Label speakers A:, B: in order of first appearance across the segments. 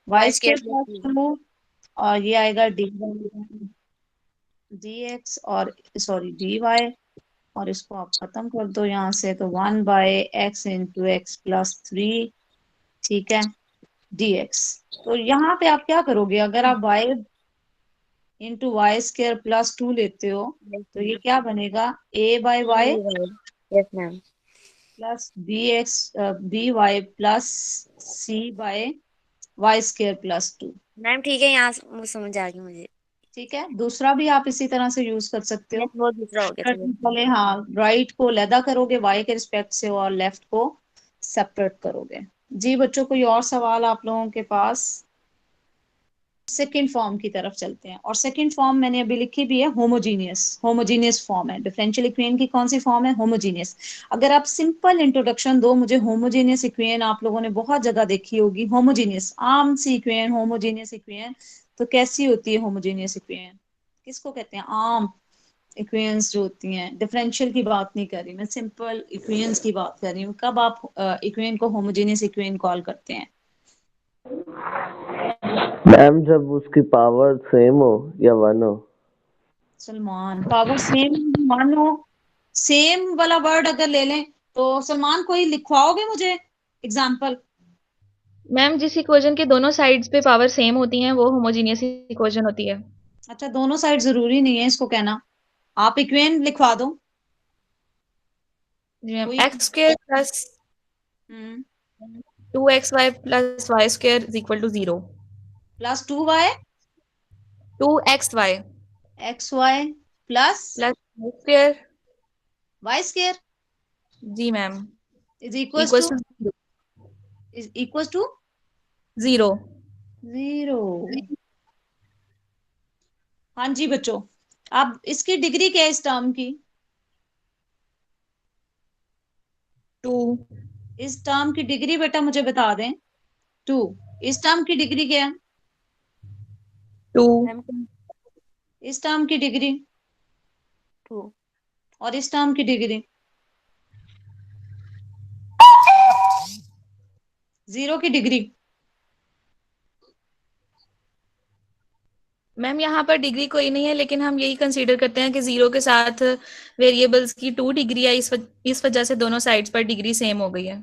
A: Y
B: Y square
A: square
B: plus
A: plus
B: two.
A: 2, और ये आएगा डी एक्स, और सॉरी डी वाई, और इसको आप खत्म कर दो यहाँ से, तो 1/x × x+3, ठीक है, dx। तो यहाँ पे आप क्या करोगे, अगर आप y × y² + 2 लेते हो,
B: यस
A: तो
B: मैम।
A: ये क्या बनेगा, a/y
B: yes ma'am.
A: Plus by/c/y² + 2।
B: Ma'am ठीक है, यहाँ वो समझ आ गई मुझे।
A: ठीक है, दूसरा भी आप इसी तरह से यूज कर सकते
B: यस,
A: हो।
B: वो दूसरा हो गया था यस मैम।
A: पहले हाँ, राइट को लैदा करोगे y के रिस्पेक्ट से, और लेफ्ट को सेपरेट करोगे। जी बच्चों, कोई और सवाल आप लोगों के पास? सेकेंड फॉर्म की तरफ चलते हैं, और सेकेंड फॉर्म मैंने अभी लिखी भी है, होमोजीनियस। होमोजीनियस फॉर्म है डिफरेंशियल इक्वेशन की। कौन सी फॉर्म है? होमोजीनियस। अगर आप सिंपल इंट्रोडक्शन दो मुझे, होमोजीनियस इक्वेशन आप लोगों ने बहुत जगह देखी होगी। होमोजीनियस आम सी इक्वेशन, होमोजीनियस इक्वेशन तो कैसी होती है? होमोजीनियस इक्वेशन किसको कहते हैं? आम इक्वेशंस जो होती हैं, डिफरेंशियल की बात नहीं कर रही मैं, सिंपल इक्वेशंस की बात कर रही हूँ। कब आप इक्वेशन को होमोजीनियस इक्वेशन कॉल करते हैं?
C: मैम जब उसकी पावर सेम हो या वन हो।
A: सलमान, पावर सेम मान लो, सेम वाला वर्ड अगर ले लें तो सलमान कोई लिखवाओगे मुझे एग्जाम्पल?
D: मैम जिस इक्वेशन के दोनों साइड्स पे पावर सेम होती हैं वो होमोजीनियस इक्वेशन होती है।
A: अच्छा, दोनों साइड जरूरी नहीं है इसको कहना, आप इक्वेशन लिखवा दो
D: जी मैम,
A: कोई।
D: X square plus
A: hmm
D: 2xy plus Y square is equal to 0।
A: +2y
D: 2xy
A: xy plus
D: plus Y square.
A: y²
D: जी ma'am,
A: is equal
D: equals
A: to,
D: to
A: is equal to
D: 0।
A: 0। हाँ जी बच्चों, अब इसकी डिग्री क्या है इस टर्म की?
D: 2।
A: इस टर्म की डिग्री बेटा मुझे बता दें। 2। इस टर्म की डिग्री क्या है?
D: 2।
B: मैम
A: इस टर्म की डिग्री,
B: टू।
A: और इस टर्म की डिग्री, 0 की डिग्री।
D: मैम यहाँ पर डिग्री कोई नहीं है, लेकिन हम यही कंसीडर करते हैं कि 0 के साथ वेरिएबल्स की 2 डिग्री है, इस वजह से दोनों साइड्स पर डिग्री सेम हो गई है।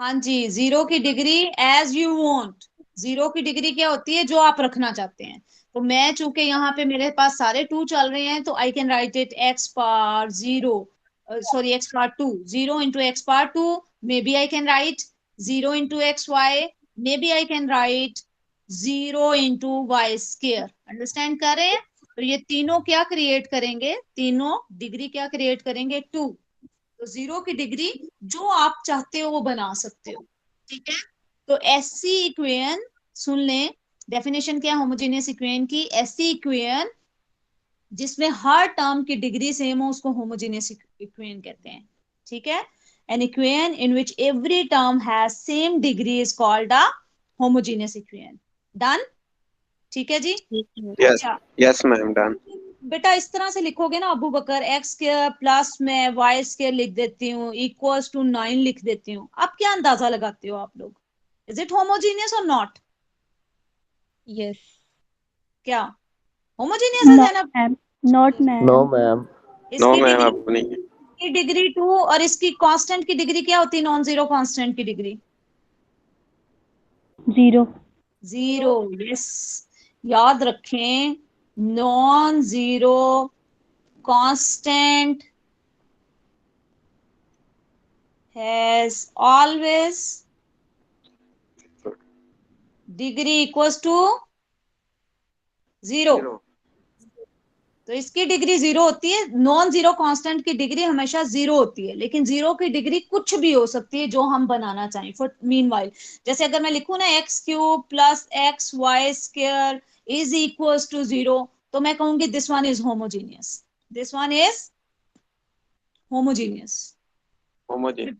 A: हाँ जी, 0 की डिग्री एज यू वांट। 0 की डिग्री क्या होती है? जो आप रखना चाहते हैं। तो मैं चूंकि यहाँ पे मेरे पास सारे 2 चल रहे हैं, तो I can write it x⁻0, sorry x⁻2, 0 × x⁻2। Maybe I can write 0 × xy, maybe I can write 0 × y²। Understand कर रहे हैं? तो ये तीनों क्या क्रिएट करेंगे? तीनों डिग्री क्या क्रिएट करेंगे? 2। तो 0 की डिग्री जो आप चाहते हो वो बना सकते हो। ठीक है, तो ऐसी इक्वेशन, सुन लें डेफिनेशन क्या है होमोजेनियस इक्वेशन की। ऐसी इक्वेशन जिसमें हर टर्म की डिग्री सेम हो उसको होमोजेनियस इक्वेशन कहते हैं। ठीक है, an equation in which every term has same degree is called a homogeneous equation. Done? ठीक है जी।
B: ठीक है।
E: यस,
A: अच्छा,
E: यस मैम, डन।
A: बेटा इस तरह से लिखोगे ना अबू बकर, x² प्लस में y² लिख देती हूँ, इक्वल्स टू 9 लिख देती हूँ। अब क्या अंदाजा लगाते हो आप लोग? इज इट होमोजीनियस और नॉट?
D: यस।
A: क्या होमोजीनियस है
F: नॉट
A: जनाब?
F: Ma'am, not
C: no
F: ma'am.
C: Ma'am.
E: No
A: इसकी
E: मैम,
A: डिग्री,
E: अब नहीं है।
A: की डिग्री 2, और इसकी कांस्टेंट की डिग्री क्या होती है? नॉन जीरो कांस्टेंट की डिग्री
F: 0।
A: 0। यस, याद रखें, non zero constant has always degree equals to 0।
E: Zero.
A: तो इसकी डिग्री 0 होती है। नॉन जीरो कांस्टेंट की डिग्री हमेशा 0 होती है, लेकिन 0 की डिग्री कुछ भी हो सकती है जो हम बनाना चाहें। फॉर मीन वाइल, जैसे अगर मैं लिखूं ना x³ plus xy² is equal to 0, तो मैं कहूंगी this one is homogeneous, this one is homogeneous.
E: Homogeneous.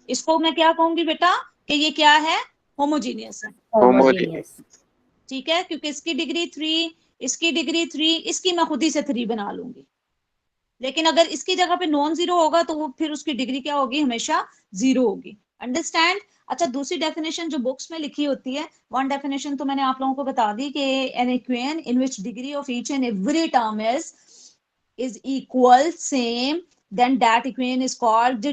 A: इसको मैं क्या कहूंगी बेटा, कि ये क्या है? होमोजीनियस है।
E: होमोजेनियस।
A: ठीक है, क्योंकि इसकी डिग्री 3, इसकी डिग्री 3, इसकी मैं खुद ही से 3 बना लूंगी। लेकिन अगर इसकी जगह पे नॉन जीरो होगा तो वो फिर उसकी डिग्री क्या होगी? हमेशा 0 होगी। अंडरस्टैंड? अच्छा, दूसरी डेफिनेशन जो बुक्स में लिखी होती है, वन डेफिनेशन तो मैंने आप लोगों को बता दी कि an equation in which degree of each and every term is equal same, then that equation is called the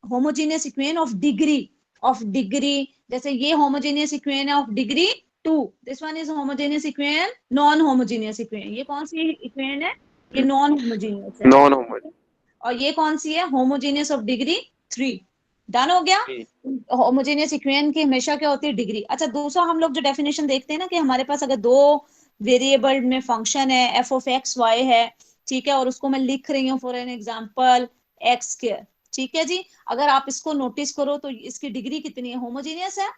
A: homogeneous equation of degree. जैसे ये homogeneous equation of degree 2, this one is homogeneous equation, non homogeneous equation. ये कौन सी equation है? ये non homogeneous है।
E: Non homogeneous
A: और ये कौन सी है? homogeneous of degree 3। डन हो गया। होमोजेनियस इक्वेशन की हमेशा क्या होती है? डिग्री। अच्छा, दूसरा हम लोग जो डेफिनेशन देखते हैं ना कि हमारे पास अगर दो वेरिएबल में फंक्शन है, एफ ऑफ एक्स वाई है, ठीक है, और उसको मैं लिख रही हूँ for an example x square, ठीक है जी। अगर आप इसको नोटिस करो तो इसकी डिग्री कितनी है? होमोजेनियस है,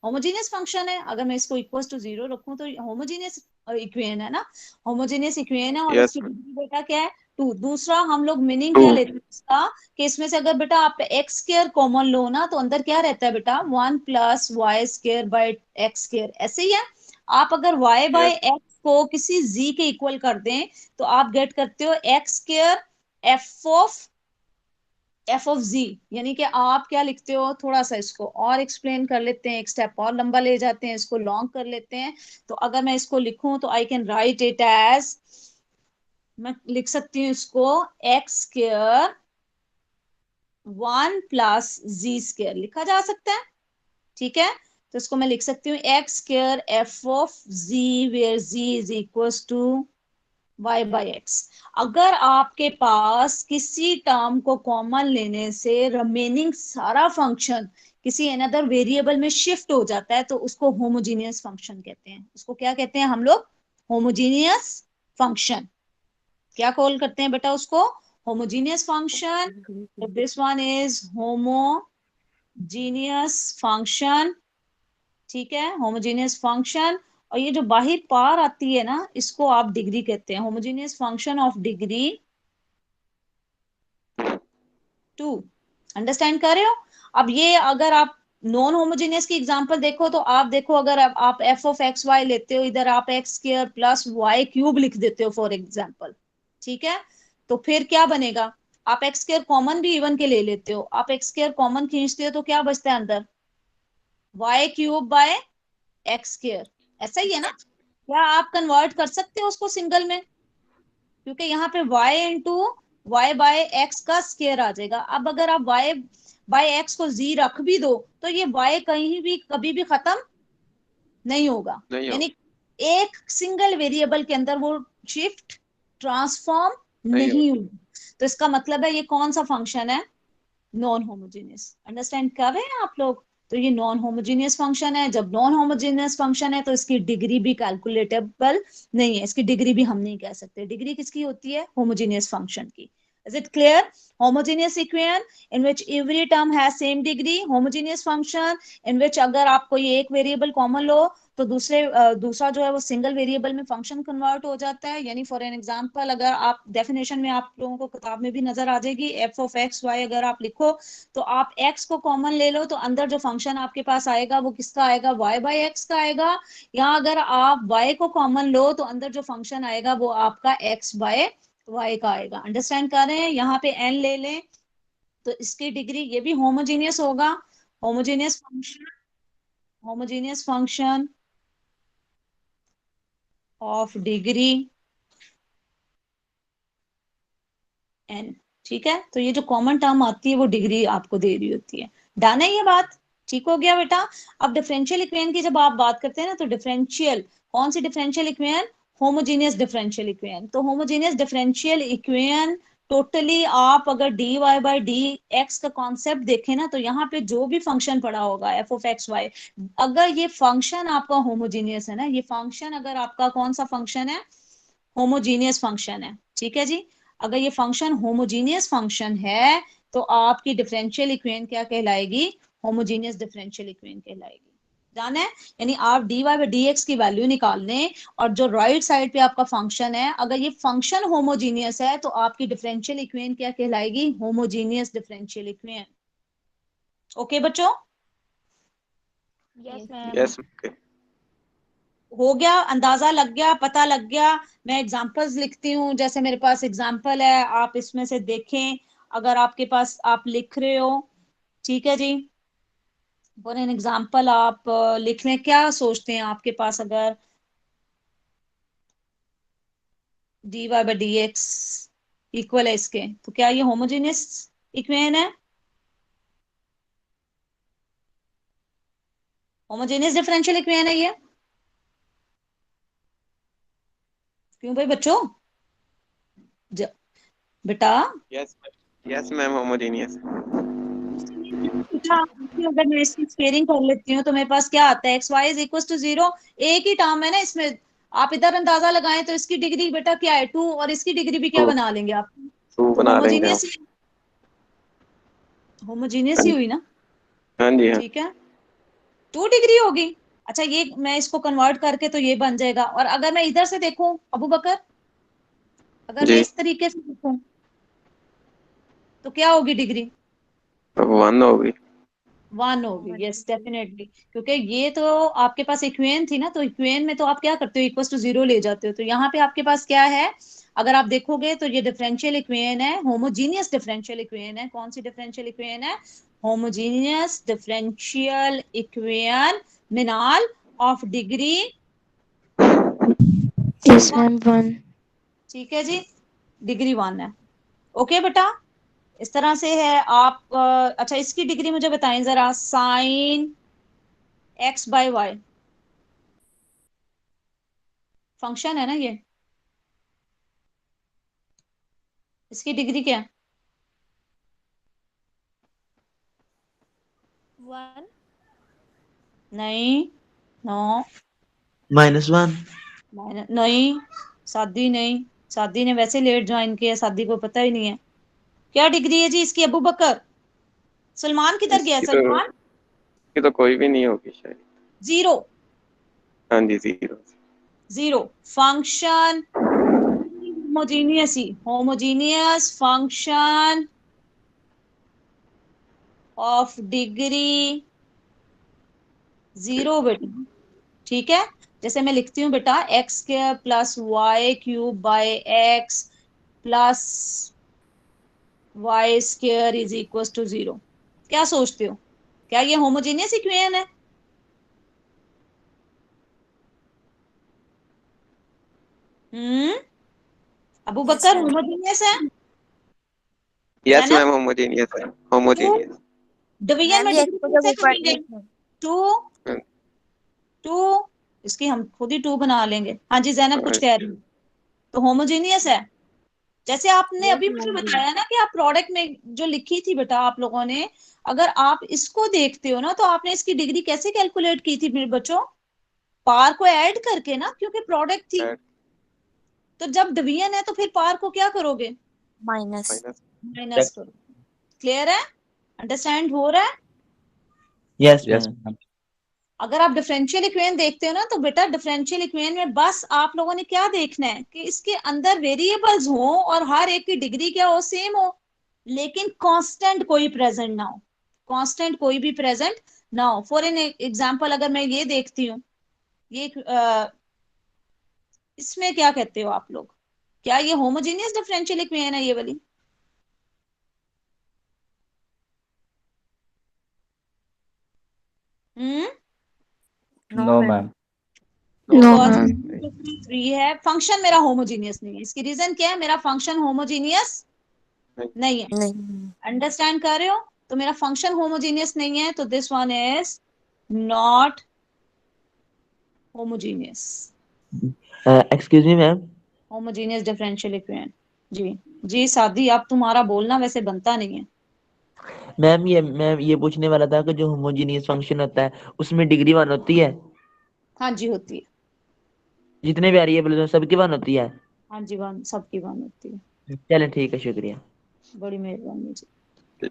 A: होमोजेनियस फंक्शन है। अगर मैं इसको इक्वल टू 0 रखूं तो होमोजेनियस इक्वेशन है ना, होमोजेनियस इक्वेशन है। और
E: यस
A: इसकी डिग्री बेटा क्या है? 2। दूसरा हम लोग मीनिंग
E: टू
A: क्या लेते हैं इसका कि इसमें से अगर बेटा आप एक्स स्क्वायर कॉमन लो ना तो अंदर क्या रहता है बेटा? 1 plus Y square by x square, ऐसे ही है। आप अगर y बाय
E: यस
A: एक्स को किसी z के इक्वल कर दें तो आप गेट करते हो x square f of z। यानी कि आप क्या लिखते हो? थोड़ा सा इसको और एक्सप्लेन कर लेते हैं, एक स्टेप और लंबा ले जाते हैं, इसको लॉन्ग कर लेते हैं। तो अगर मैं इसको लिखूं तो I can write it as, मैं लिख सकती हूँ इसको x square 1 plus g square लिखा जा सकता है, ठीक है। तो इसको मैं लिख सकती हूँ x square f of g where g is equal to y by x. अगर आपके पास किसी टर्म को कॉमन लेने से रिमेनिंग सारा फंक्शन किसी अनदर वेरिएबल में शिफ्ट हो जाता है तो उसको होमोजीनियस फंक्शन कहते हैं। उसको क्या कहते हैं हम लोग? Homogeneous function. क्या कॉल करते हैं बेटा उसको? Homogeneous function. This one is homogeneous function, ठीक है, होमोजेनियस फंक्शन। और ये जो बाहर पार आती है ना, इसको आप डिग्री कहते हैं, homogeneous function of degree 2। Understand कर रहे हो? अब ये अगर आप नॉन होमोजेनियस की एग्जांपल देखो तो आप देखो, अगर आप एफ ऑफ एक्स वाई लेते हो, इधर आप x square plus y cube लिख देते हो फॉर एग्जांपल, ठीक है, तो फिर क्या बनेगा? आप एक्स स्क्वायर कॉमन भी इवन के ले लेते हो, आप एक्स स्क्वायर कॉमन खींचते हो तो क्या बचता है अंदर? Y cube by x square, ऐसा ही है ना? क्या आप कन्वर्ट कर सकते हो उसको सिंगल में? क्योंकि यहाँ पे y into y by x का स्क्वायर आ जाएगा। अब अगर आप y बाय एक्स को z रख भी दो तो ये y कहीं भी कभी भी खत्म नहीं होगा।
E: नहीं हो
A: यानी एक सिंगल वेरिएबल के अंदर वो शिफ्ट ट्रांसफॉर्म
E: नहीं हो
A: नहीं होगी। तो इसका मतलब है ये कौन सा फंक्शन है? Non homogeneous. अंडरस्टैंड कर रहे हैं आप लोग? तो ये नॉन होमोजेनियस फंक्शन है। जब नॉन होमोजेनियस फंक्शन है तो इसकी डिग्री भी कैलकुलेटेबल नहीं है, इसकी डिग्री भी हम नहीं कह सकते। डिग्री किसकी होती है? होमोजेनियस फंक्शन की। Is it clear? Homogeneous equation in which every term has same degree, homogeneous function in which अगर आप कोई एक वेरिएबल कॉमन लो तो दूसरा जो है वो सिंगल वेरिएबल में फंक्शन कन्वर्ट हो जाता है। यानी फॉर एन एग्जांपल, अगर आप डेफिनेशन में आप लोगों को किताब में भी नजर आ जाएगी, एफ ऑफ एक्स वाई अगर आप लिखो तो आप x को कॉमन ले लो तो अंदर जो फंक्शन आपके पास आएगा वो किसका आएगा? y बाई एक्स का आएगा। या अगर आप y को कॉमन लो तो अंदर जो फंक्शन आएगा वो आपका x बाय y का आएगा। अंडरस्टैंड कर रहे हैं? यहाँ पे n ले लें तो इसकी डिग्री ये भी होमोजीनियस होगा। Homogeneous function of degree n, ठीक है। तो ये जो कॉमन टर्म आती है वो डिग्री आपको दे रही होती है। डन है ये बात? ठीक हो गया बेटा? अब डिफरेंशियल इक्वेशन की जब आप बात करते हैं ना तो डिफरेंशियल, कौन सी differential equation? Homogeneous differential equation. तो होमोजीनियस डिफरेंशियल इक्वेशन टोटली आप अगर d y by d x का कॉन्सेप्ट देखें ना तो यहाँ पे जो भी फंक्शन पड़ा होगा एफ ऑफ एक्स वाई, अगर ये फंक्शन आपका होमोजीनियस है ना, ये फंक्शन अगर आपका कौन सा फंक्शन है? होमोजीनियस फंक्शन है, ठीक है जी। अगर ये फंक्शन होमोजीनियस फंक्शन है तो आपकी डिफरेंशियल इक्वेशन क्या कहलाएगी? होमोजीनियस डिफरेंशियल इक्वेशन कहलाएगी। जाना है? यानी आप d y by d x की वैल्यू निकाल लें और जो राइट साइड पे आपका फंक्शन है, अगर ये फंक्शन होमोजीनियस है तो आपकी डिफरेंशियल इक्वेशन क्या कहलाएगी? Homogeneous differential equation. ओके बच्चों?
B: Yes ma'am.
E: यस ओके
A: हो गया? अंदाजा लग गया? पता लग गया? मैं एग्जांपल्स लिखती हूँ, जैसे मेरे पास एग्जांपल है, आप इसमें से देखें। अगर आपके पास आप लिख रहे हो, ठीक है जी, फॉर एन एग्जाम्पल आप लिख लें, क्या सोचते हैं आपके पास अगर dy by d x equal है इसके, तो क्या ये होमोजेनियस इक्वेशन है? होमोजेनियस डिफरेंशियल इक्वेशन है ये? क्यों भाई बच्चों? ज- बेटा
E: Yes ma'am, homogeneous.
A: बेटा, अगर मैं इसकी स्केलिंग कर लेती हूँ तो मेरे पास क्या आता है, x y is equal to 0। एक ही टर्म है ना इसमें, आप इधर अंदाजा लगाएं तो इसकी डिग्री बेटा क्या है, 2, और इसकी डिग्री भी क्या
E: Two.
A: बना लेंगे आप?
E: Two
A: तो
E: बना लेंगे हम।
A: होमोजीनियस
E: हाँ
A: ही
E: जी,
A: हुई ना?
E: हाँ जी, हाँ।
A: ठीक है, 2 डिग्री होगी। अच्छा, ये मैं इसको कन्वर्ट करके तो ये बन जाएगा, और अगर मैं इधर से देखूं अबू बकर, अगर मैं
E: जी,
A: इस तरीके से देखूं तो क्या होगी डिग्री?
E: तो 1 होगी।
A: 1 होगी, यस डेफिनेटली, क्योंकि ये तो आपके पास इक्वेशन थी ना, तो इक्वेशन में तो आप क्या करते हो, इक्वल टू 0 ले जाते हो, तो यहाँ पे आपके पास क्या है, अगर आप देखोगे तो ये डिफरेंशियल इक्वेशन है, होमोजीनियस डिफरेंशियल इक्वेशन है। कौन सी डिफरेंशियल इक्वेशन है? Homogeneous differential equation Minal of degree
B: yes ma'am 1।
A: ठीक है जी, डिग्री 1 है। ओके बेटा, इस तरह से है आप अच्छा इसकी डिग्री मुझे बताएं जरा, sine x by y function है ना ये, इसकी डिग्री क्या है?
B: 1।
A: नहीं, नो,
C: -1।
A: नहीं, सादी नहीं, सादी ने वैसे लेट ज्वाइन किया, सादी को पता ही नहीं है क्या डिग्री है जी इसकी। अबू बकर, सलमान किधर गया है? सलमान
E: इसकी तो कोई भी नहीं होगी शायद।
A: 0।
E: हाँ जी, 0।
A: 0 फंक्शन होमोजीनियस ही, होमोजीनियस फंक्शन ऑफ डिग्री 0 बेटा। ठीक है, जैसे मैं लिखती हूँ बेटा, x square plus y cube by x plus Y square is equal to 0। क्या सोचते हो, क्या ये होमोजेनियस इक्वेशन है? Hmm, Abu
B: yes
A: Bakar
B: ma'am.
A: Homogeneous है?
E: यस
A: जैनब,
E: मैम, होमोजेनियस है,
A: टू
E: होमोजेनियस।
A: डिवीजन
B: मैम
A: में
B: ये
A: डिग्री
B: एक्स को जब
A: कैसे
B: ऊपर
A: करेंगे?
B: लिखना।
A: 2, 2, इसकी हम खुद ही 2 बना लेंगे। हाँ जी जैनब कुछ कह रही है, तो होमोजेनियस है। जैसे आपने
B: यस
A: अभी मुझे
B: मैम जी।
A: बताया ना कि आप प्रोडक्ट में जो लिखी थी बेटा आप लोगों ने, अगर आप इसको देखते हो ना तो आपने इसकी डिग्री कैसे कैलकुलेट की थी मेरे बच्चों? पार को ऐड करके ना, क्योंकि प्रोडक्ट थी। तो जब डिवीजन है तो फिर पार को क्या करोगे?
B: माइनस।
E: माइनस।
A: माइनस करो। क्लियर है? अंडरस्टैंड हो रहा है?
C: Yes
E: yes.
C: मैम।
A: अगर आप डिफरेंशियल इक्वेशन देखते हो ना तो बेटा डिफरेंशियल इक्वेशन में बस आप लोगों ने क्या देखना है कि इसके अंदर वेरिएबल्स हो और हर एक की डिग्री क्या हो, सेम हो, लेकिन कांस्टेंट कोई प्रेजेंट ना हो, कांस्टेंट कोई भी प्रेजेंट ना हो। फॉर एन एग्जांपल अगर मैं ये देखती हूँ, ये इसमें क्या कहते हो आप लोग, क्या ये होमोजेनियस डिफरेंशियल इक्वेशन है ये वाली? Hmm,
B: no
C: no
B: ma'am.
C: Ma'am.
B: No
A: because
B: ma'am.
A: 3 है, फंक्शन मेरा होमोजीनियस नहीं है। इसकी रीजन क्या है, मेरा फंक्शन होमोजीनियस नहीं है।
B: नहीं।
A: अंडरस्टैंड कर रहे हो? तो मेरा फंक्शन होमोजीनियस नहीं है, तो this one is not homogeneous,
C: excuse me ma'am.
A: Homogeneous differential equation. जी, जी सादी, अब तुम्हारा बोलना वैसे बनता नहीं है।
C: मैम ये पूछने वाला था कि जो होमोजीनियस फंक्शन होता है उसमें डिग्री 1 होती है?
A: हाँ जी होती है,
C: जितने वेरिएबल हैं सबकी 1 होती है?
A: हाँ जी वन, सबकी वन होती है।
C: चलें ठीक है, शुक्रिया।
A: बड़ी मेहरबानी जी।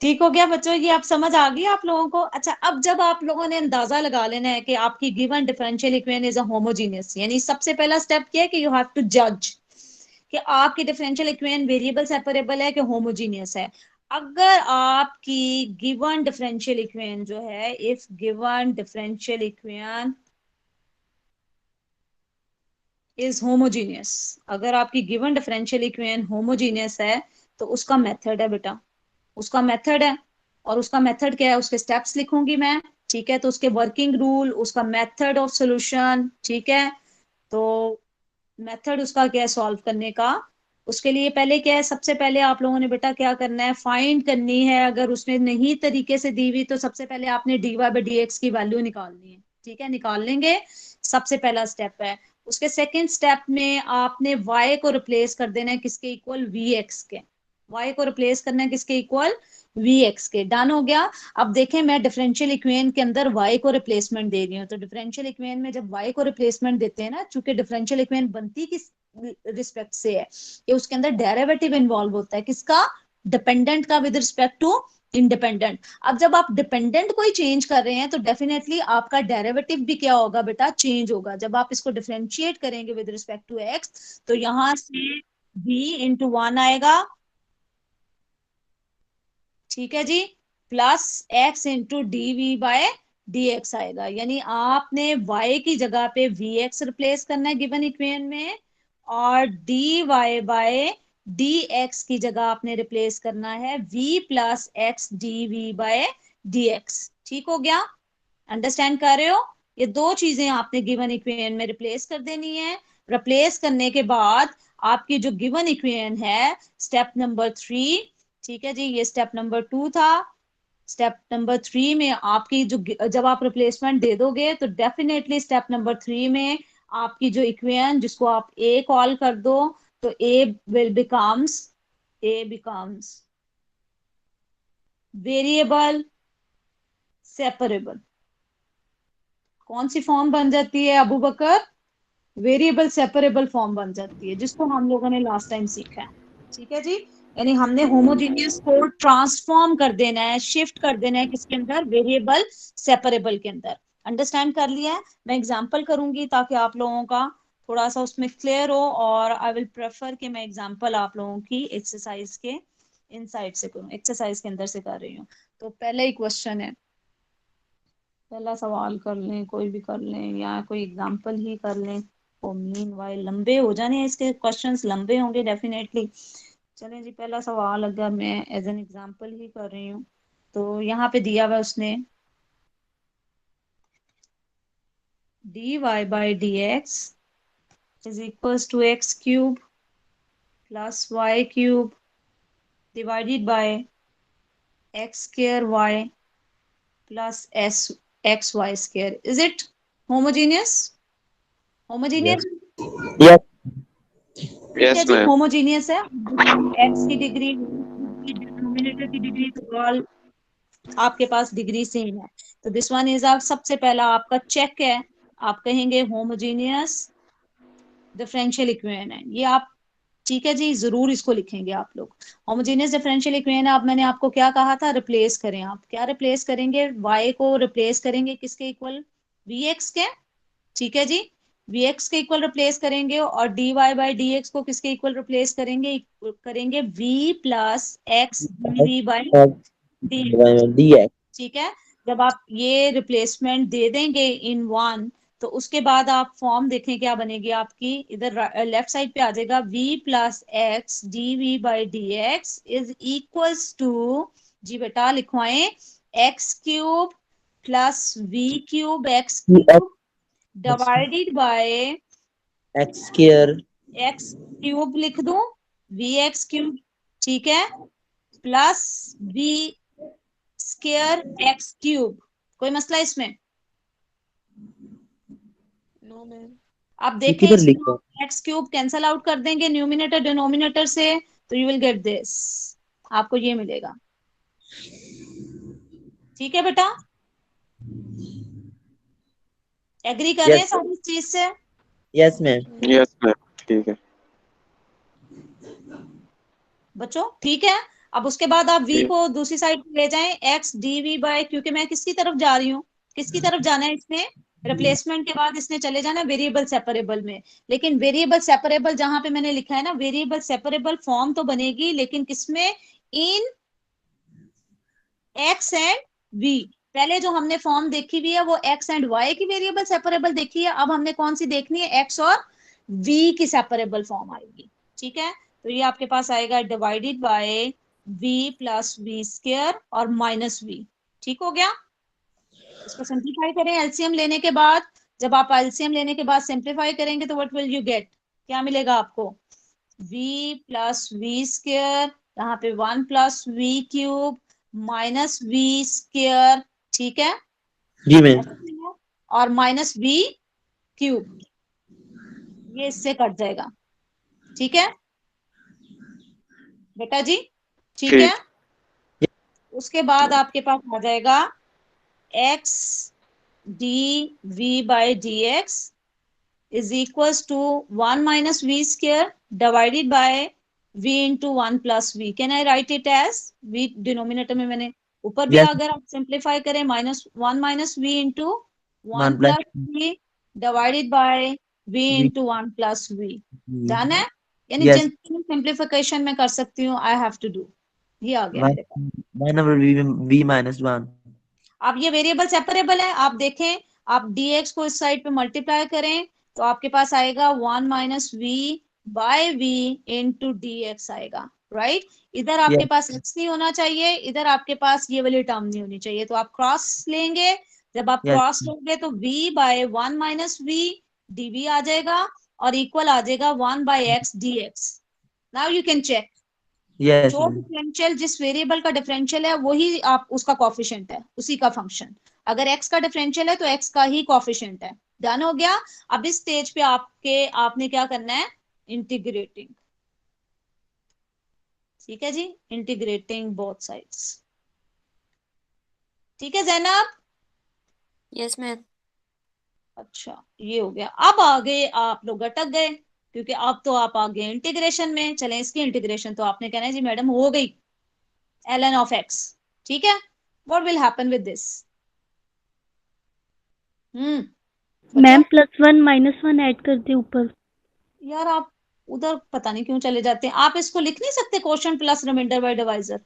A: ठीक हो गया बच्चों, ये आप समझ आ गई आप लोगों को? अच्छा, अब जब आप लोगों ने अंदाजा लगा लेना है कि आपकी given differential equation is a homogeneous, यानी सबसे पहला स्टेप क्या है कि यू हैव टू जज कि आपकी डिफरेंशियल इक्वेशन वेरिएबल सेपरेबल है कि होमोजीनियस है। अगर आपकी गिवन डिफरेंशियल इक्वेशन जो है, if given differential equation is homogeneous, अगर आपकी गिवन डिफरेंशियल इक्वेशन होमोजीनियस है तो उसका मेथड है बेटा, उसका मेथड है और उसका मेथड क्या है, उसके स्टेप्स लिखूंगी मैं, ठीक है। तो उसके वर्किंग रूल, उसका मेथड ऑफ सॉल्यूशन, ठीक है। तो मेथड उसका क्या है सॉल्व करने का, उसके लिए पहले क्या है, सबसे पहले आप लोगों ने बेटा क्या करना है, फाइंड करनी है। अगर उसने नहीं तरीके से दी हुई तो सबसे पहले आपने dy बाई डी एक्स की वैल्यू निकालनी है, ठीक है। निकाल लेंगे, सबसे पहला स्टेप है। उसके सेकंड स्टेप में आपने y को रिप्लेस कर देना है किसके इक्वल, vx के। y को रिप्लेस करना है किसके इक्वल, vx के। डन हो गया। अब देखें, मैं डिफरेंशियल इक्वेशन के अंदर y को रिप्लेसमेंट दे रही हूँ। तो डिफरेंशियल इक्वेशन में जब y को रिप्लेसमेंट देते हैं ना, चूंकि डिफरेंशियल इक्वेशन बनती किस रिस्पेक्ट से है, कि उसके अंदर डेरिवेटिव इन्वॉल्व होता है, किसका, डिपेंडेंट का विद रिस्पेक्ट टू इंडिपेंडेंट। अब जब आप डिपेंडेंट को ही चेंज कर रहे हैं तो डेफिनेटली आपका डेरिवेटिव भी क्या होगा बेटा, चेंज होगा। जब आप इसको डिफरेंशिएट करेंगे विद रिस्पेक्ट टू एक्स, तो यहां से v इंटू 1 आएगा, ठीक है जी, plus x into d v by d x आएगा। यानी आपने y की जगह पे vx रिप्लेस करना है गिवन इक्वेशन में, और dy बाय डी एक्स की जगह आपने रिप्लेस करना है v plus x d v by d x. ठीक हो गया, अंडरस्टैंड कर रहे हो। ये दो चीजें आपने गिवन इक्वेशन में रिप्लेस कर देनी है। रिप्लेस करने के बाद आपकी जो गिवन इक्वेशन है, स्टेप नंबर 3, ठीक है जी, ये स्टेप नंबर 2 था। स्टेप नंबर 3 में आपकी जो, जब आप रिप्लेसमेंट दे दोगे तो डेफिनेटली स्टेप नंबर 3 में आपकी जो इक्वेशन, जिसको आप ए कॉल कर दो, तो ए बिकम्स वेरिएबल सेपरेबल। कौन सी फॉर्म बन जाती है अबू बकर, वेरिएबल सेपरेबल फॉर्म बन जाती है, जिसको हम लोगों ने लास्ट टाइम सीखा है, ठीक है जी। यानी हमने होमोजीनियस को ट्रांसफॉर्म कर देना है, शिफ्ट कर देना है किसके अंदर, वेरिएबल सेपरेबल के अंदर। अंडरस्टैंड कर लिया है। मैं एग्जांपल करूंगी ताकि आप लोगों का थोड़ा सा उसमें क्लियर हो, और आई विल प्रेफर कि मैं एग्जांपल आप लोगों की एक्सरसाइज के इनसाइड से करूं, एक्सरसाइज के अंदर से कर रही हूँ। तो पहला ही क्वेश्चन है, पहला सवाल कर लें, कोई भी कर लें या कोई एग्जांपल ही कर लें। तो मीनवाइल लंबे हो जाने हैं, इसके क्वेश्चंस लंबे होंगे डेफिनेटली। चलें जी, पहला सवाल अगर मैं एज एन एग्जांपल ही कर रही हूँ, तो यहाँ पे दिया हुआ उसने dy by d x is equals to x cube plus y cube divided by x square y plus s x y square. Is it homogeneous, homogeneous,
C: yes
A: ठीक है
E: यस
A: जी,
E: मैम।
A: होमोजीनियस है। एक्स की degree, denominator की degree, तो all आपके पास degree same है। तो दिस वन इज आप, सबसे पहला आपका चेक है, आप कहेंगे होमोजीनियस डिफरेंशियल इक्वेशन है ये आप, ठीक है जी, जरूर इसको लिखेंगे आप लोग। Homogeneous differential equation. अब मैंने आपको क्या कहा था, रिप्लेस करें। आप क्या रिप्लेस करेंगे, y को रिप्लेस करेंगे किसके इक्वल, vx के, ठीक है जी, vx के इक्वल रिप्लेस करेंगे, और dy बाई dx को किसके इक्वल रिप्लेस करेंगे, करेंगे v plus x dv by dx,
C: D x
A: ठीक है। जब आप ये रिप्लेसमेंट दे देंगे इन वन, तो उसके बाद आप फॉर्म देखें क्या बनेगी आपकी, इधर लेफ्ट साइड पे आ जाएगा v plus x d v by d x is equals to, जी बेटा लिखवाएं, x cube plus v cube x cube divided by
C: x square
A: x cube, लिख दूं वी एक्स क्यूब, ठीक है, plus v square x cube. कोई मसला इसमें,
B: नो मैम।
A: आप देखें
C: किधर
A: इसको,
C: लिखा
A: एक्स क्यूब कैंसल आउट कर देंगे न्यूमिनेटर डिनोमिनेटर से, तो यू विल गेट दिस, आपको ये मिलेगा, ठीक है बेटा, एग्री कर रहे हैं
C: यस
A: सारी इस चीज से।
C: यस मैम
E: यस मैम, ठीक है।
A: बच्चों ठीक है। अब उसके बाद आप v
E: ठीक।
A: को दूसरी साइड ले जाएं, एक्स डी वी बाय, क्योंकि मैं किसकी तरफ जा रही हूँ, किसकी तरफ जाना है इसने, रिप्लेसमेंट के बाद इसने चले जाना वेरिएबल सेपरेबल में। लेकिन वेरिएबल सेपरेबल जहां पे मैंने लिखा है ना, वेरिएबल सेपरेबल फॉर्म तो बनेगी, लेकिन किसमें, इन एक्स एंड वी। पहले जो हमने फॉर्म देखी हुई है वो एक्स एंड वाई की वेरिएबल सेपरेबल देखी है, अब हमने कौन सी देखनी है, एक्स और वी की सेपरेबल फॉर्म आएगी, ठीक है। तो ये आपके पास आएगा divided by v plus v square और माइनस v। ठीक हो गया। इसको सिंप्लीफाई करें एलसीएम लेने के बाद। जब आप एलसीएम लेने के बाद सिंप्लीफाई करेंगे तो व्हाट विल यू गेट, क्या मिलेगा आपको, v प्लस वी स्क्वायर, यहाँ पे 1 plus v cube minus v square. ठीक है,
C: जी मैम।
A: और माइनस वी क्यूब, ये इससे कट जाएगा। ठीक है बेटा जी, ठीक है। उसके बाद आपके पास आ जाएगा x d v by d x is equals to 1 minus v square divided by v into 1 plus v. Can I write it as, v denominator में मैंने ऊपर भी
C: Yes.
A: अगर आप सिंप्लीफाई करें one minus v into 1
C: 1 plus
A: plus v divided by v
C: V.
A: Into 1 plus v. Done है, यानी
C: Yes.
A: जितनी सिंप्लीफिकेशन में कर सकती हूँ आई हैव टू डू, ये आ गया
C: 1
A: मेरे पास।
C: 1 over v minus 1.
A: अब ये वेरिएबल सेपरेबल है, आप देखें, आप dx को इस साइड पे मल्टीप्लाई करें तो आपके पास आएगा 1 minus v by v into d x आएगा, राइट। इधर आपके
C: Yes.
A: पास x नहीं होना चाहिए, इधर आपके पास ये वाली टर्म नहीं होनी चाहिए, तो आप क्रॉस लेंगे। जब आप
C: Yes.
A: क्रॉस लेंगे तो v by 1 minus v dv आ जाएगा और इक्वल आ जाएगा 1 by x d x. Now you can check,
C: Yes.
A: जो डिफरेंशियल जिस वेरिएबल का डिफरेंशियल है वही आप उसका कॉफिशिएंट है, उसी का फंक्शन। अगर x का डिफरेंशियल है तो x का ही कॉफिशिएंट है। डन हो गया। अब इस स्टेज पे आपने क्या करना है, इंटीग्रेटिंग। ठीक है जी, इंटीग्रेटिंग बोथ साइड्स। ठीक है जैनब,
B: यस मैम।
A: अच्छा ये हो गया। अब आगे आप लोग अटक गए क्योंकि अब तो आप आ गए इंटीग्रेशन में। चलें इसकी इंटीग्रेशन तो आपने कहना है जी मैडम हो गई ln ऑफ x। ठीक है, what will happen with this.
F: Ma'am +1 -1 add कर दे ऊपर।
A: यार आप उधर पता नहीं क्यों चले जाते हैं, आप इसको लिख नहीं सकते question plus reminder by divisor.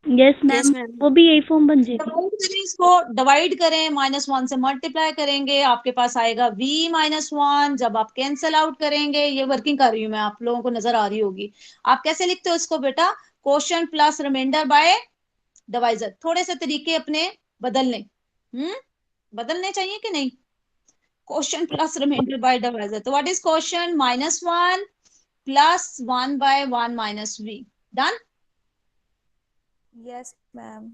F: Yes
B: yes
F: ma'am,
B: ma'am.
F: वो भी यही फॉर्म बन जाएगी।
A: डिवाइड करें इसको, डिवाइड करें -1 से मल्टीप्लाई करेंगे, आपके पास आएगा v -1। जब आप कैंसल आउट करेंगे, ये वर्किंग कर रही हूँ मैं, आप लोगों को नजर आ रही होगी। आप कैसे लिखते हो इसको बेटा, question plus reminder by divisor. थोड़े से तरीके अपने बदलने, बदलने चाहिए कि नहीं। Question plus reminder by divisor, तो what is question, -1 plus 1 by 1 minus v. Done.
B: Yes ma'am.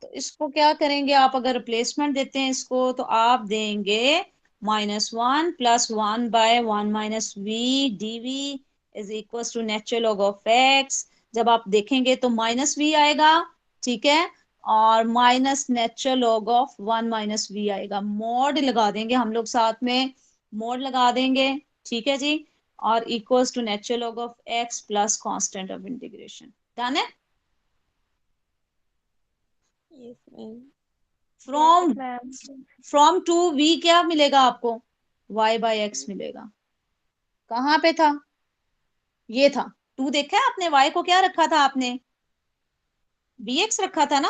A: तो इसको क्या करेंगे आप, अगर रिप्लेसमेंट देते हैं इसको तो आप देंगे -1 plus 1 by 1 minus v d v is equal to natural log of x. जब आप देखेंगे तो माइनस वी आएगा, ठीक है, और minus natural log of 1 minus v आएगा। मॉड लगा देंगे हम लोग साथ में, मॉड लगा देंगे, ठीक है जी, और equals to natural log of x plus constant of integration. Done है।
B: Yes ma'am.
A: From
F: ma'am
A: from two v क्या मिलेगा आपको, y बाई एक्स मिलेगा। कहाँ पे था, ये था। टू देखा है आपने, y को क्या रखा था आपने, bx रखा था ना।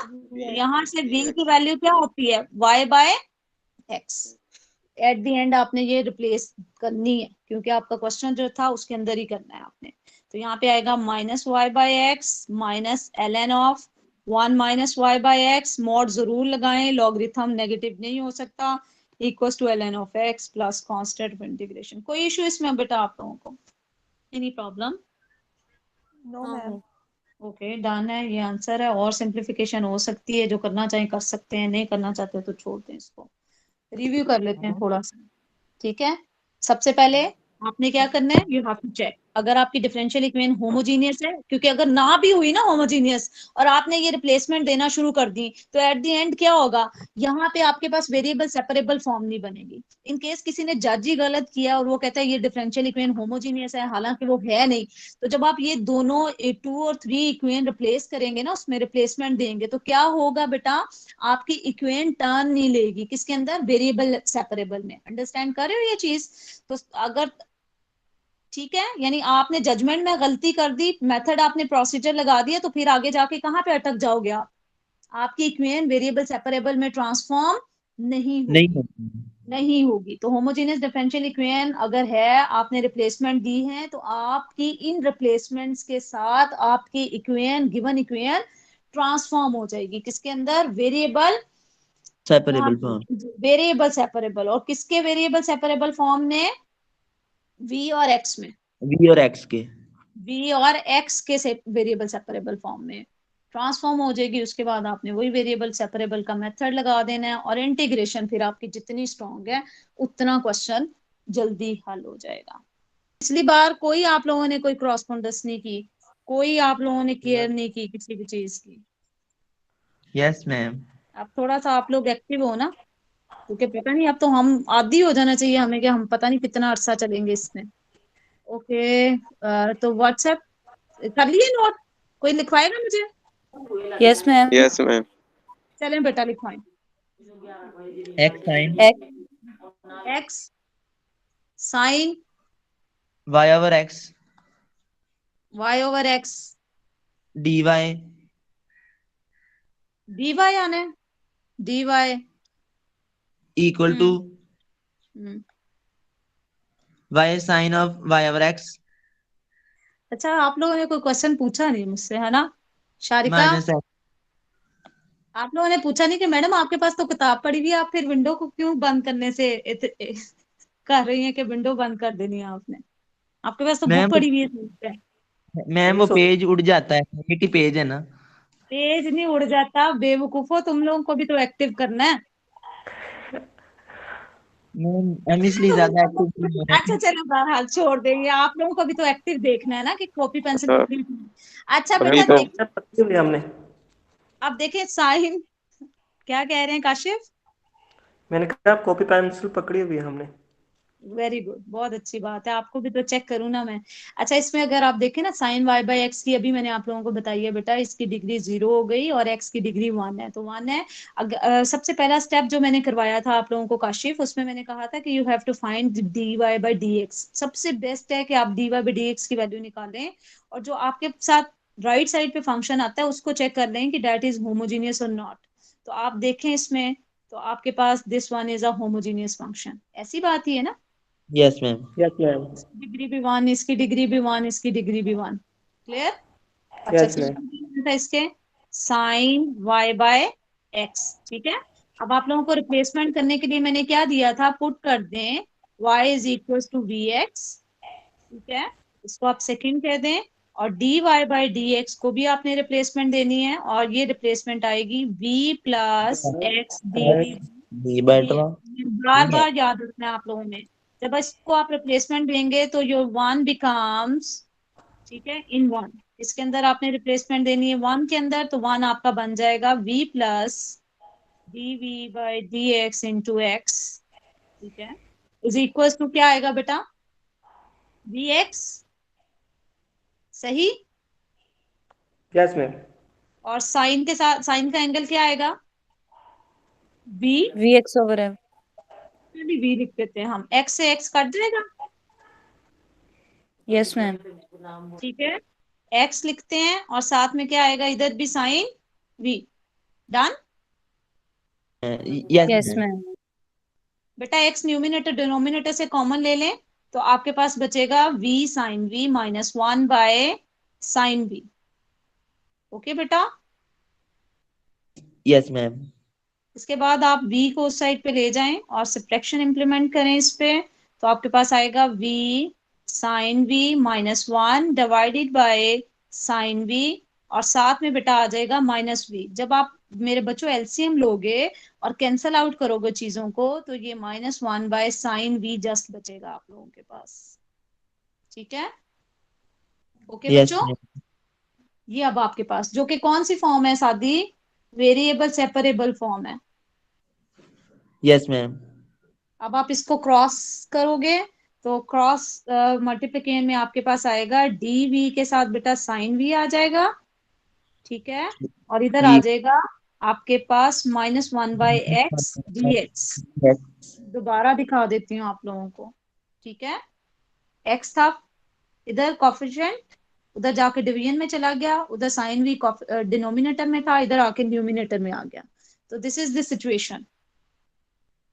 A: यहाँ से v की वैल्यू क्या होती है, y by x. At the end आपने ये रिप्लेस करनी है क्योंकि आपका क्वेश्चन जो था उसके अंदर ही करना है आपने। तो यहाँ पे आएगा -y by x minus ln of 1 minus y by x. Mod जरूर लगाएं, लॉगरिथम नेगेटिव नहीं हो सकता, equals to ln of x plus constant of integration. कोई इशू इसमें बेटा आप लोगों को, any problem.
B: No ma'am.
A: Okay done है, ये आंसर है। और सिंप्लीफिकेशन हो सकती है, जो करना चाहें कर सकते हैं, नहीं करना चाहते तो छोड़ दें इसको। रिव्यू कर लेते हैं थोड़ा सा, ठीक है। सबसे पहले आपने क्या करना है, यू हैव टू चेक अगर आपकी डिफरेंशियल इक्वेशन होमोजीनियस है, क्योंकि अगर ना भी हुई ना होमोजीनियस और आपने ये रिप्लेसमेंट देना शुरू कर दी तो एट द एंड क्या होगा, यहाँ पे आपके पास वेरिएबल सेपरेबल फॉर्म नहीं बनेगी। इन केस किसी ने जज ही गलत किया और वो कहता है ये डिफरेंशियल इक्वेशन होमोजीनियस है, हालांकि वो है नहीं, तो जब आप ये दोनों 2 और 3 इक्वेशन रिप्लेस करेंगे ना, उसमें रिप्लेसमेंट देंगे तो क्या होगा बेटा, आपकी इक्वेशन टर्न नहीं लेगी किसके अंदर, वेरिएबल सेपरेबल में। अंडरस्टैंड कर रहे हो ये चीज। तो अगर ठीक है, यानी आपने जजमेंट में गलती कर दी, मेथड आपने प्रोसीजर लगा दिया, तो फिर आगे जाके कहाँ पे अटक जाओगे आप, आपकी इक्वेशन वेरिएबल सेपरेबल में ट्रांसफॉर्म नहीं
C: नहीं
A: होगी।
C: होती।
A: नहीं होगी। तो होमोजेनियस डिफरेंशियल इक्वेशन अगर है, आपने रिप्लेसमेंट दी है, तो आपकी इन रिप्लेसमेंट्स के साथ आपकी इक्वेशन, गिवन इक्वेशन ट्रांसफॉर्म हो जाएगी किसके अंदर? Variable
C: separable form.
A: Variable separable. और किसके वेरिएबल सेपरेबल फॉर्म में? v और x में।
C: v और x के।
A: v और x के से वेरिएबल सेपरेबल फॉर्म में ट्रांसफॉर्म हो जाएगी। उसके बाद आपने वही वेरिएबल सेपरेबल का मेथड लगा देना है, और इंटीग्रेशन फिर आपकी जितनी स्ट्रांग है उतना क्वेश्चन जल्दी हल हो जाएगा। पिछली बार कोई आप लोगों ने कोई क्रॉसपोंडेंस नहीं की, कोई आप लोगों ने केयर नहीं की किसी भी चीज की।
C: Yes ma'am.
A: अब थोड़ा सा आप लोग एक्टिव हो ना, क्योंकि पता नहीं, अब तो हम आदी हो जाना चाहिए हमें कि हम पता नहीं कितना अरसा चलेंगे इसमें। ओके, तो व्हाट्सएप कर लिए नोट? कोई लिखवाएगा मुझे?
B: Yes ma'am.
E: Yes ma'am.
A: चलें बेटा लिखवाएं।
C: x sine
A: x sine
C: y over x
A: y over x
C: dy
A: d y आने, d y
C: equal to y sine of y over x
A: अच्छा, आप लोगों ने कोई क्वेश्चन पूछा नहीं मुझसे, है ना? Sharika,
C: minus x।
A: आप लोगों ने पूछा नहीं कि मैडम आपके पास तो किताब पड़ी हुई है, आप फिर विंडो को क्यों बंद करने से कर रही हैं कि विंडो बंद कर देनी है आपने? आपके पास तो बुक
C: मैम
A: पड़ी हुई है।
C: मैम वो पेज उड़ जाता है, एक ही पेज है ना।
A: पेज नहीं उड़ जाता, बेवकूफो, तुम लोगों को भी तो एक्टिव करना है।
C: मैम हम इसलिए ज्यादा एक्टिव नहीं हो रहे
A: अच्छा
C: हैं।
A: चलो बहरहाल छोड़ देंगे, आप लोगों को भी तो एक्टिव देखना है ना कि कॉपी पेंसिल
E: तो
A: पकड़ी हुई है। अच्छा
E: वही
A: बेटा
E: तो।
A: देख,
B: पकड़ी हुई हमने।
A: अब देखिए साइन, क्या कह रहे हैं काशिफ?
B: मैंने कहा कॉपी पेंसिल पकड़ी हुई है हमने।
A: वेरी गुड, बहुत अच्छी बात है। आपको भी तो चेक करूँ ना मैं। अच्छा, इसमें अगर आप देखें ना, साइन वाई बाई एक्स की अभी मैंने आप लोगों को बताई है बेटा, इसकी डिग्री 0 हो गई और एक्स की डिग्री 1 है, तो 1 है। सबसे पहला स्टेप जो मैंने करवाया था आप लोगों को काशिफ, उसमें मैंने कहा था कि you have to find d y by d x. सबसे बेस्ट है कि आप d y by d x की वैल्यू निकालें, और जो आपके साथ राइट साइड पे फंक्शन आता है उसको चेक कर लें कि डेट इज होमोजीनियस और नॉट। तो आप देखें इसमें, तो आपके पास this one is a homogeneous function. ऐसी बात ही है ना?
C: Yes ma'am.
B: Yes ma'am.
A: Degree भी 1, इसकी डिग्री भी 1, इसकी डिग्री भी 1। क्लियर? अच्छा,
B: यस मैम।
A: था इसके साइन वाई बाय एक्स। ठीक है, अब आप लोगों को रिप्लेसमेंट करने के लिए मैंने क्या दिया था, पुट कर दें y is equal to v x. ठीक है, इसको आप सेकंड कह दें, और d y by d x को भी आपने रिप्लेसमेंट देनी है, और ये रिप्लेसमेंट आएगी v plus x d v.
C: D by
A: ये बार बार याद रखना है आप लोगों ने, जब इसको आप रिप्लेसमेंट देंगे तो योर वन बिकम्स, ठीक है, इन वन। इसके अंदर आपने रिप्लेसमेंट देनी है वन के अंदर, तो वन आपका बन जाएगा v plus d v by d x into x. ठीक है, इज इक्वल टू क्या आएगा बेटा? वी एक्स, सही।
B: Yes ma'am.
A: और साइन के साथ, साइन का एंगल क्या आएगा? v,
B: v x over m.
A: v लिख देते हैं हम, x से x कट जाएगा।
B: Yes ma'am.
A: ठीक है, x लिखते हैं, और साथ में क्या आएगा? इधर भी साइन v। डन?
C: Yes ma'am.
A: बेटा x न्यूमिनेटर डिनोमिनेटर से कॉमन ले लें, तो आपके पास बचेगा v sine v minus 1 by sine v। Okay बेटा?
C: Yes ma'am.
A: इसके बाद आप v को उस साइड पे ले जाएं और सब्ट्रैक्शन इंप्लीमेंट करें इस पे, तो आपके पास आएगा v sine v minus 1 divided by sine v, और साथ में बेटा आ जाएगा माइनस v। जब आप मेरे बच्चों एलसीएम लोगे और कैंसल आउट करोगे चीजों को, तो ये minus 1 by sine v just बचेगा आप लोगों के पास। ठीक है, ओके
C: यस
A: बच्चों?
C: मैम।
A: ये अब आपके पास, जो कि कौन सी फॉर्म है सादी? वेरिएबल सेपरेबल फॉर्म है।
C: Yes ma'am.
A: अब आप इसको क्रॉस करोगे, तो क्रॉस मल्टीप्लिकेशन में आपके पास आएगा डी वी के साथ बेटा साइन वी आ जाएगा। ठीक है, और इधर आ
C: ठीक।
A: जाएगा आपके पास minus 1 by x d x. दोबारा दिखा देती हूँ आप लोगों को। ठीक है, एक्स था इधर कॉफिशिएंट, उधर जाके डिवीजन में चला गया, उधर साइन वी डिनोमिनेटर में था, इधर आके न्यूमिनेटर में आ गया। तो दिस इज द सिचुएशन।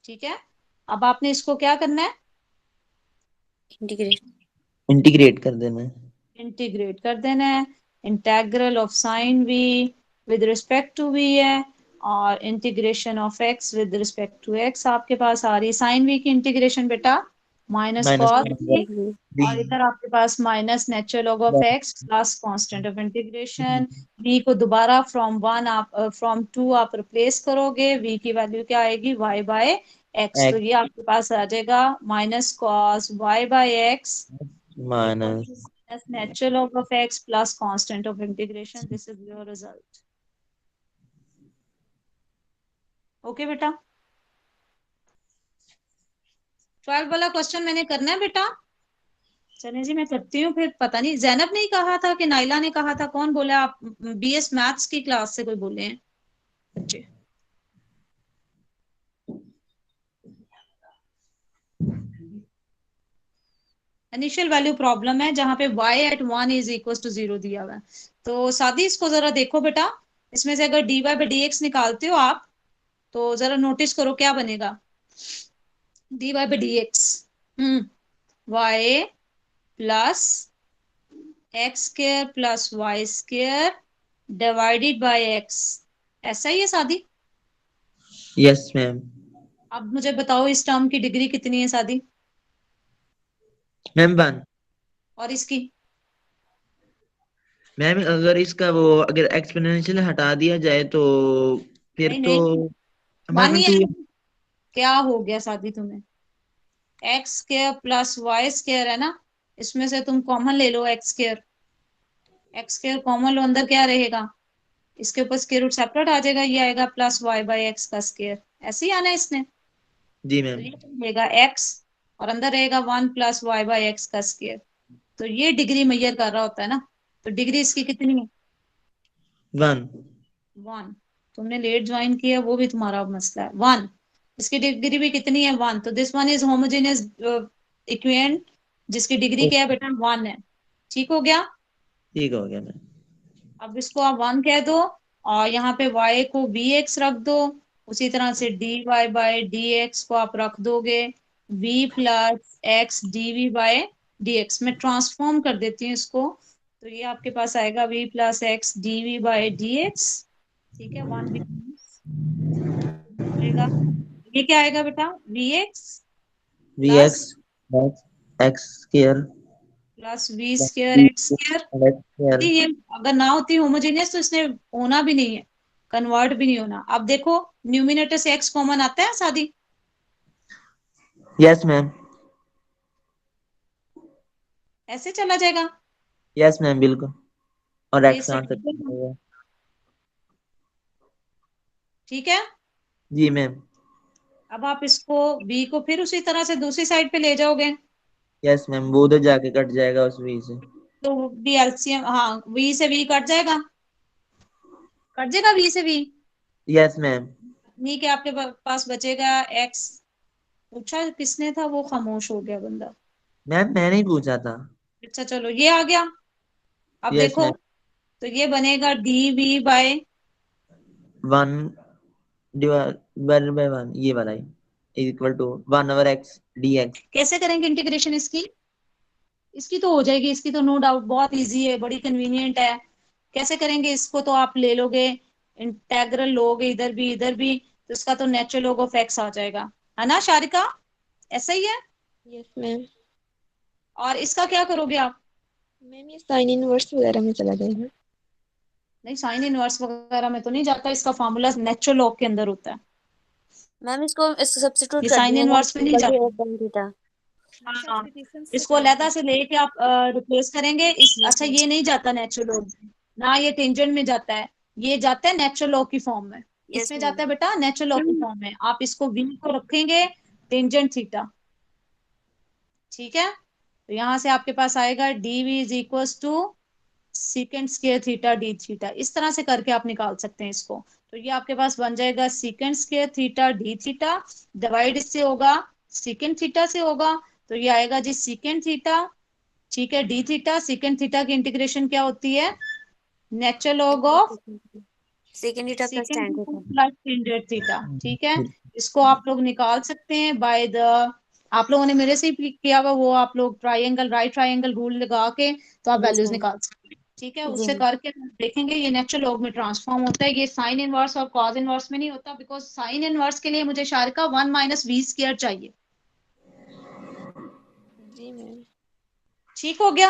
A: ठीक है, अब आपने इसको क्या करना है,
C: इंटीग्रेट कर देना है।
A: इंटीग्रेट कर देना है। Integral of sine v with respect to v है, और integration of x with respect to x आपके पास आ रही है। साइन वी की इंटीग्रेशन बेटा minus
C: minus
A: cos v,
C: d
A: और इधर आपके पास minus natural log of x plus constant of integration. v को दोबारा फ्रॉम 1 आप फ्रॉम 2 आप रिप्लेस करोगे, v की वैल्यू क्या आएगी, y बाय x। तो
C: एक्स
A: ये आपके पास आ जाएगा minus cos y by x
C: minus
A: as natural log of x plus constant of integration. This is your result. Okay बेटा, 12 वाला क्वेश्चन मैंने करना है बेटा। चलिए जी मैं करती हूँ, फिर पता नहीं जैनब ने ही कहा था कि नाइला ने कहा था, कौन बोला, आप बीएस मैथ्स की क्लास से कोई बोले हैं बच्चे? इनिशियल वैल्यू प्रॉब्लम है जहां पे y at 1 is equal to 0 दिया हुआ है। तो सादी इसको जरा देखो बेटा, इसमें से अगर dy बाई डी एक्स निकालते हो आप तो जरा नोटिस करो क्या बनेगा। dy by d x y plus x square plus Y square divided by x, ऐसा ही है सादी।
C: Yes ma'am.
A: अब मुझे बताओ इस टर्म की डिग्री कितनी है सादी,
C: मैम 1।
A: और इसकी?
C: मैम अगर इसका वो अगर एक्सपोनेंशियल हटा दिया जाए तो फिर
A: नहीं
C: तो
A: नहीं, वन
C: मैम
A: ही
C: 2।
A: है। क्या हो गया सादी तुम्हें, x square plus Y square है ना, इसमें से तुम कॉमन ले लो x square, x square common लो, अंदर क्या रहेगा, इसके ऊपर स्क्वायर रूट सेपरेट आ जाएगा, ये आएगा प्लस वाई बाई एक्स का स्क्वायर, ऐसे ही आना है इसने।
C: जी
A: तो
C: मैम।
A: ये रहेगा एक्स और अंदर रहेगा 1 प्लस वाई बाई एक्स का स्क्वायर। तो ये डिग्री मेजर कर रहा होता है ना, तो डिग्री इसकी कितनी है,
C: 1।
A: 1। तुमने लेट ज्वाइन किया वो भी तुम्हारा मसला है, 1। इसकी डिग्री भी कितनी है, 1। तो this one is homogeneous equation जिसकी डिग्री क्या है बेटा, 1 है। ठीक हो गया।
C: ठीक हो गया मैम।
A: अब इसको आप 1 कह दो और यहाँ पे y को vx रख दो, उसी तरह से dy बाय dx को आप रख दोगे v plus x d by dx। मैं ट्रांसफॉर्म कर देती हूँ इसको, तो ये आपके पास आएगा v plus x d by dx। ठीक है, 1 आएगा, ये क्या आएगा बेटा, vx
C: v
A: plus
C: x x square
A: plus v square x square.
C: Square.
A: ये अगर ना होती होमोजेनियस तो इसने होना भी नहीं है, कन्वर्ट भी नहीं होना। अब देखो न्यूमिनेटर से x कॉमन आता है सादी,
C: यस मैम।
A: ऐसे चला जाएगा,
C: यस मैम बिल्कुल। और
A: ये
C: एक्स
A: सही
C: आंसर।
A: है। ठीक है,
C: जी मैम।
A: अब आप इसको v को फिर उसी तरह से दूसरी साइड पे ले जाओगे,
C: यस मैम वो उधर जाके कट जाएगा उस वी से।
A: तो v एलसीएम, हाँ v से v कट जाएगा, कट जाएगा v से v।
C: Yes ma'am.
A: नहीं कि आपके पास बचेगा x। पूछा किसने था, वो खामोश हो गया बंदा।
C: मैम मैंने ही पूछा था।
A: अच्छा चलो ये आ गया। अब
C: यस
A: देखो
C: मैम।
A: तो ये बनेगा d v by
C: 1 divide by 1 ये वाला ही equal to 1 over x d x.
A: कैसे करेंगे इंटीग्रेशन इसकी, इसकी तो हो जाएगी, इसकी तो नो डाउट बहुत इजी है, बड़ी कन्वीनियंट है। कैसे करेंगे इसको, तो आप ले लोगे इंटेग्रल लोगे इधर भी तो इसका तो नेचुरल लॉग ऑफ एक्स आ जाएगा, है ना शारिका, ऐसा ही है।
G: Yes ma'am.
A: और इसका क्या करोगे आप,
G: मैम ये साइन इनवर्स वगैरह में चला जाएगा।
A: नहीं साइन इनवर्स वगैरह में तो नहीं जाता, इसका फॉर्मूला नेचुरल लॉग के अंदर होता है,
H: मैम इसको सब्स्टिट्यूट
A: ये
H: कर
A: साइन
H: देंगे ना,
A: इनवर्स में नहीं जाता।
H: tan theta.
A: हाँ, इसको अलहदा से लेके आप रिप्लेस करेंगे इस, अच्छा ये नहीं जाता नेचुरल लॉग ना, ये टेंजेंट में जाता है, ये जाता है नेचुरल लॉग की फॉर्म में।
H: यस
A: इसमें
H: मैम।
A: जाता है बेटा नेचुरल लॉग की फॉर्म में, आप इसको v को रखेंगे टेंजेंट थीटा। ठीक है, तो यहां से आपके पास आएगा d v is equal to secant square theta d theta, इस तरह से करके आप निकाल सकते हैं इसको। तो ये आपके पास बन जाएगा सीकेंड square theta d theta, divide इससे होगा सीकेंड थीटा से होगा, तो ये आएगा जी सीकेंड थीटा। ठीक है, डी थीटा सीकेंड थीटा की इंटीग्रेशन क्या होती है, natural log of
H: second theta plus
A: सीकेंड
H: tan
A: theta
H: theta.
A: Plus tangent theta. ठीक है, इसको आप लोग निकाल सकते हैं बाय द, आप लोगों ने मेरे से ही किया हुआ वो, आप लोग ट्राइंगल, राइट ट्राइंगल रूल लगा के तो आप
H: Yes,
A: वैल्यूज
H: ma'am.
A: निकाल सकते हैं। ठीक है,
H: जी
A: उससे
H: मैम.
A: करके हम देखेंगे ये नेचुरल लॉग में ट्रांसफॉर्म होता है। ये साइन इनवर्स और कॉज इनवर्स में नहीं होता, बिकॉज साइन इनवर्स के लिए मुझे शारिका 1 माइनस वी स्क्वायर चाहिए।
G: जी मैम.
A: ठीक हो गया।